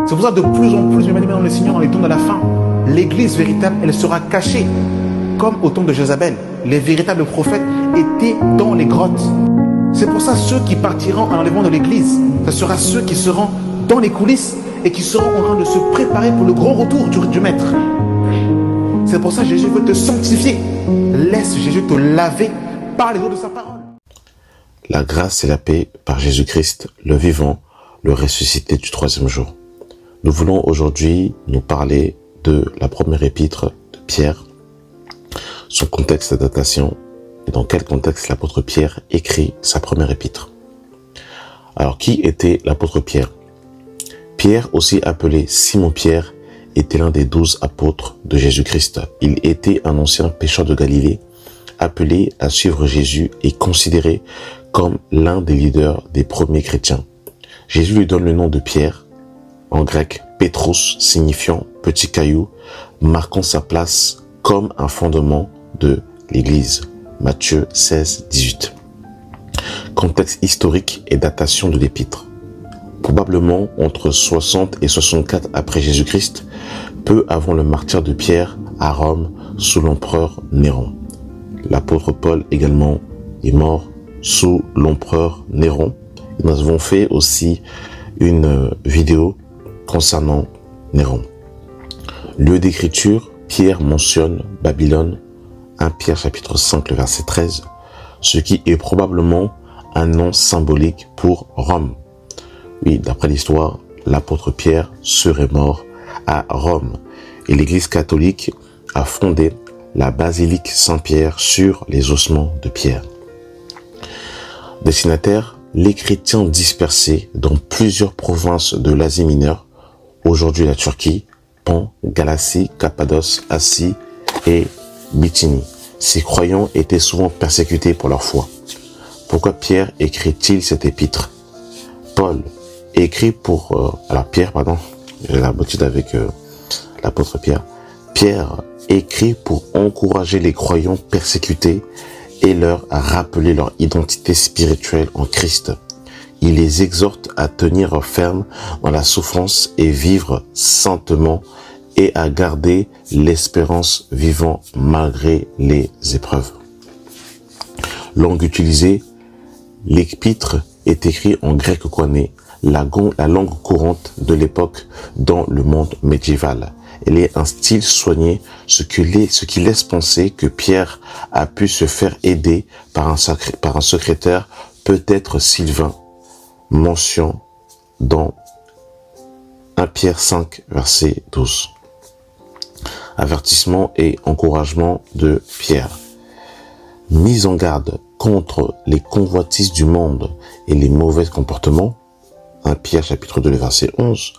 C'est pour ça que de plus en plus, dans le Seigneur, dans les temps de la fin, l'église véritable, elle sera cachée. Comme au temps de Jézabel, les véritables prophètes étaient dans les grottes. C'est pour ça ceux qui partiront en enlèvement de l'église, ce sera ceux qui seront dans les coulisses et qui seront en train de se préparer pour le grand retour du Maître. C'est pour ça que Jésus veut te sanctifier. Laisse Jésus te laver par les eaux de sa parole. La grâce et la paix par Jésus-Christ, le vivant, le ressuscité du troisième jour. Nous voulons aujourd'hui nous parler de la première épître de Pierre, son contexte de datation et dans quel contexte l'apôtre Pierre écrit sa première épître. Alors, qui était l'apôtre Pierre? Pierre, aussi appelé Simon-Pierre, était l'un des 12 apôtres de Jésus-Christ. Il était un ancien pécheur de Galilée, appelé à suivre Jésus et considéré comme l'un des leaders des premiers chrétiens. Jésus lui donne le nom de Pierre, en grec Pétros, signifiant petit caillou, marquant sa place comme un fondement de l'Église. Matthieu 16, 18. Contexte historique et datation de l'épître. Probablement entre 60 et 64 après Jésus-Christ, peu avant le martyre de Pierre à Rome sous l'empereur Néron. L'apôtre Paul également est mort sous l'empereur Néron. Nous avons fait aussi une vidéo concernant Néron. Lieu d'écriture, Pierre mentionne Babylone, 1 Pierre chapitre 5, le verset 13, ce qui est probablement un nom symbolique pour Rome. Oui, d'après l'histoire, l'apôtre Pierre serait mort à Rome et l'Église catholique a fondé la basilique Saint-Pierre sur les ossements de Pierre. Destinataire, les chrétiens dispersés dans plusieurs provinces de l'Asie mineure, aujourd'hui la Turquie, Pan, Galatie, Cappadoce, Asie et Bithynie. Ces croyants étaient souvent persécutés pour leur foi. Pourquoi Pierre écrit-il cette épître? Paul écrit pour... j'ai l'habitude avec l'apôtre Pierre. Pierre écrit pour encourager les croyants persécutés et leur rappeler leur identité spirituelle en Christ. Il les exhorte à tenir ferme dans la souffrance et vivre saintement et à garder l'espérance vivant malgré les épreuves. Langue utilisée, l'épître est écrit en grec koiné, la langue courante de l'époque dans le monde médiéval. Elle est un style soigné, ce qui laisse penser que Pierre a pu se faire aider par un secrétaire, peut-être Sylvain, mention dans 1 Pierre 5, verset 12. Avertissement et encouragement de Pierre. Mise en garde contre les convoitises du monde et les mauvais comportements, 1 Pierre chapitre 2, verset 11,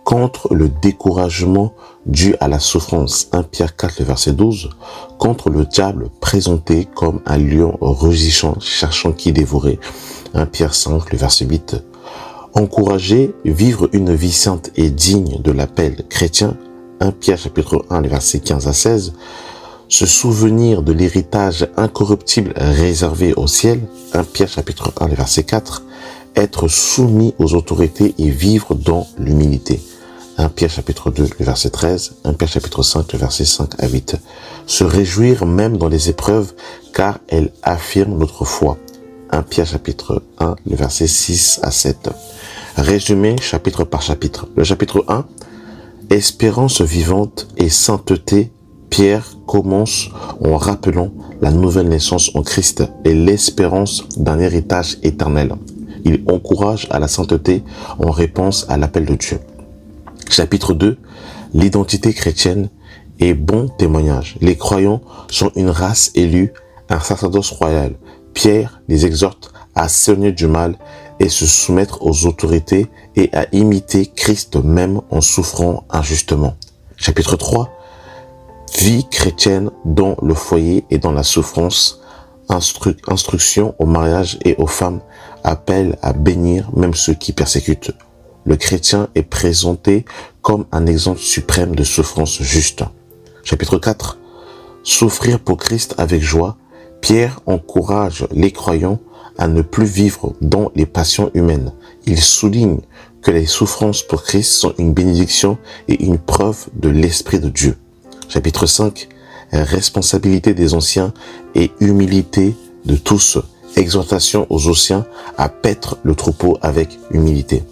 contre le découragement dû à la souffrance, 1 Pierre 4, verset 12, contre le diable présenté comme un lion rugissant, cherchant qui dévorer, 1 Pierre 5, le verset 8, encourager, vivre une vie sainte et digne de l'appel chrétien, 1 Pierre chapitre 1, les versets 15 à 16, se souvenir de l'héritage incorruptible réservé au ciel, 1 Pierre chapitre 1, les versets 4, être soumis aux autorités et vivre dans l'humilité. 1 Pierre chapitre 2, le verset 13, 1 Pierre chapitre 5, le verset 5 à 8. Se réjouir même dans les épreuves, car elles affirment notre foi. 1 Pierre chapitre 1, le verset 6 à 7. Résumé chapitre par chapitre. Le chapitre 1, espérance vivante et sainteté. Pierre commence en rappelant la nouvelle naissance en Christ et l'espérance d'un héritage éternel. Il encourage à la sainteté en réponse à l'appel de Dieu. Chapitre 2, l'identité chrétienne et bon témoignage. Les croyants sont une race élue, un sacerdoce royal. Pierre les exhorte à s'éloigner du mal et se soumettre aux autorités et à imiter Christ même en souffrant injustement. Chapitre 3, vie chrétienne dans le foyer et dans la souffrance. Instruction au mariage et aux femmes, appel à bénir même ceux qui persécutent. Le chrétien est présenté comme un exemple suprême de souffrance juste. Chapitre 4. Souffrir pour Christ avec joie. Pierre encourage les croyants à ne plus vivre dans les passions humaines. Il souligne que les souffrances pour Christ sont une bénédiction et une preuve de l'Esprit de Dieu. Chapitre 5, responsabilité des anciens et humilité de tous. Exhortation aux anciens à paître le troupeau avec humilité.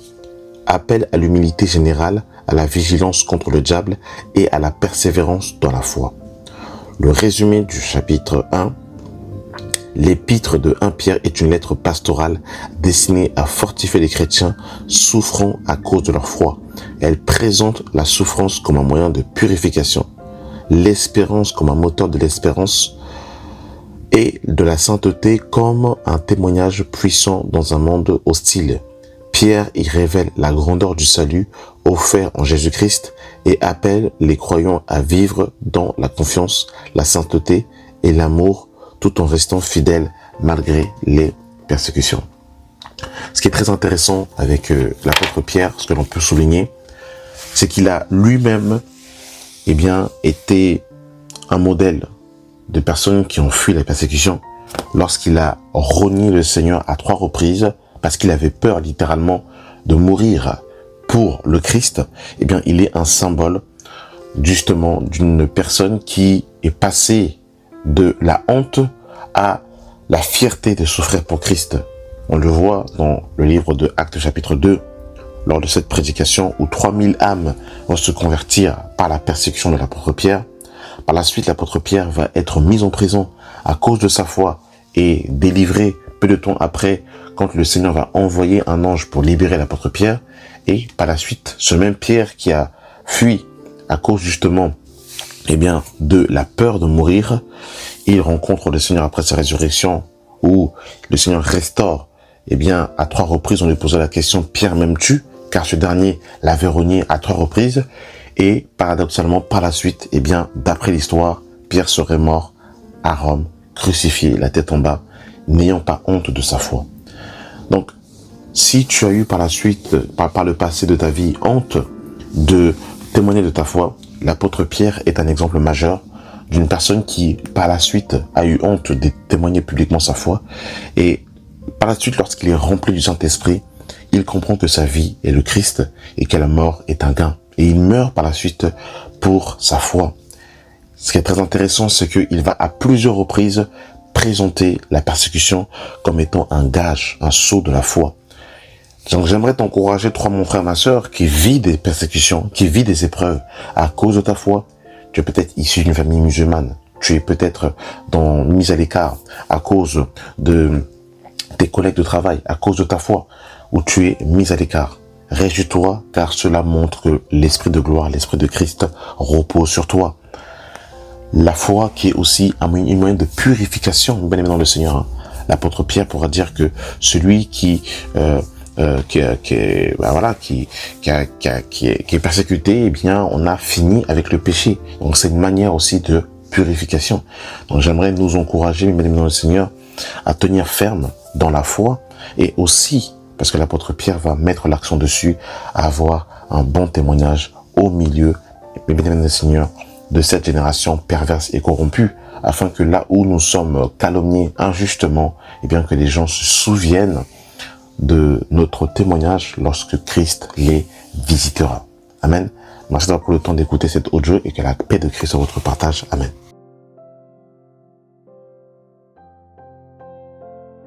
Appel à l'humilité générale, à la vigilance contre le diable et à la persévérance dans la foi. Le résumé du chapitre 1. L'épître de 1 Pierre est une lettre pastorale destinée à fortifier les chrétiens souffrant à cause de leur foi. Elle présente la souffrance comme un moyen de purification, l'espérance comme un moteur de l'espérance et de la sainteté comme un témoignage puissant dans un monde hostile. Pierre y révèle la grandeur du salut offert en Jésus-Christ et appelle les croyants à vivre dans la confiance, la sainteté et l'amour tout en restant fidèles malgré les persécutions. Ce qui est très intéressant avec l'apôtre Pierre, ce que l'on peut souligner, c'est qu'il a lui-même été un modèle de personnes qui ont fui la persécution lorsqu'il a renié le Seigneur à 3 reprises parce qu'il avait peur littéralement de mourir pour le Christ. Il est un symbole justement d'une personne qui est passée de la honte à la fierté de souffrir pour Christ. On le voit dans le livre de Actes chapitre 2, lors de cette prédication où 3000 âmes vont se convertir par la persécution de l'apôtre Pierre. Par la suite, l'apôtre Pierre va être mis en prison à cause de sa foi et délivré peu de temps après quand le Seigneur va envoyer un ange pour libérer l'apôtre Pierre. Et par la suite, ce même Pierre qui a fui à cause justement de la peur de mourir, il rencontre le Seigneur après sa résurrection où le Seigneur restaure. À 3 reprises, on lui posait la question, Pierre m'aimes-tu? Car ce dernier l'avait renié à 3 reprises. Et paradoxalement, par la suite, d'après l'histoire, Pierre serait mort à Rome, crucifié, la tête en bas, n'ayant pas honte de sa foi. Donc, si tu as eu par la suite, par le passé de ta vie, honte de témoigner de ta foi, l'apôtre Pierre est un exemple majeur d'une personne qui, par la suite, a eu honte de témoigner publiquement sa foi. Et par la suite, lorsqu'il est rempli du Saint-Esprit, il comprend que sa vie est le Christ et que la mort est un gain. Et il meurt par la suite pour sa foi. Ce qui est très intéressant, c'est qu'il va à plusieurs reprises présenter la persécution comme étant un gage, un sceau de la foi. Donc j'aimerais t'encourager, toi mon frère, ma sœur, qui vit des persécutions, qui vit des épreuves à cause de ta foi. Tu es peut-être issu d'une famille musulmane. Tu es peut-être mis à l'écart à cause de tes collègues de travail, à cause de ta foi, où tu es mis à l'écart. Réjouis-toi, car cela montre que l'Esprit de gloire, l'Esprit de Christ repose sur toi. La foi qui est aussi un moyen de purification, bien évidemment, dans le Seigneur. L'apôtre Pierre pourra dire que celui qui est persécuté, on a fini avec le péché. Donc c'est une manière aussi de purification. Donc j'aimerais nous encourager, bien évidemment, dans le Seigneur, à tenir ferme dans la foi et aussi, parce que l'apôtre Pierre va mettre l'accent dessus, à avoir un bon témoignage au milieu, bien évidemment, le Seigneur, de cette génération perverse et corrompue, afin que là où nous sommes calomniés injustement, que les gens se souviennent de notre témoignage lorsque Christ les visitera. Amen. Merci d'avoir pris le temps d'écouter cet audio et que la paix de Christ soit votre partage. Amen.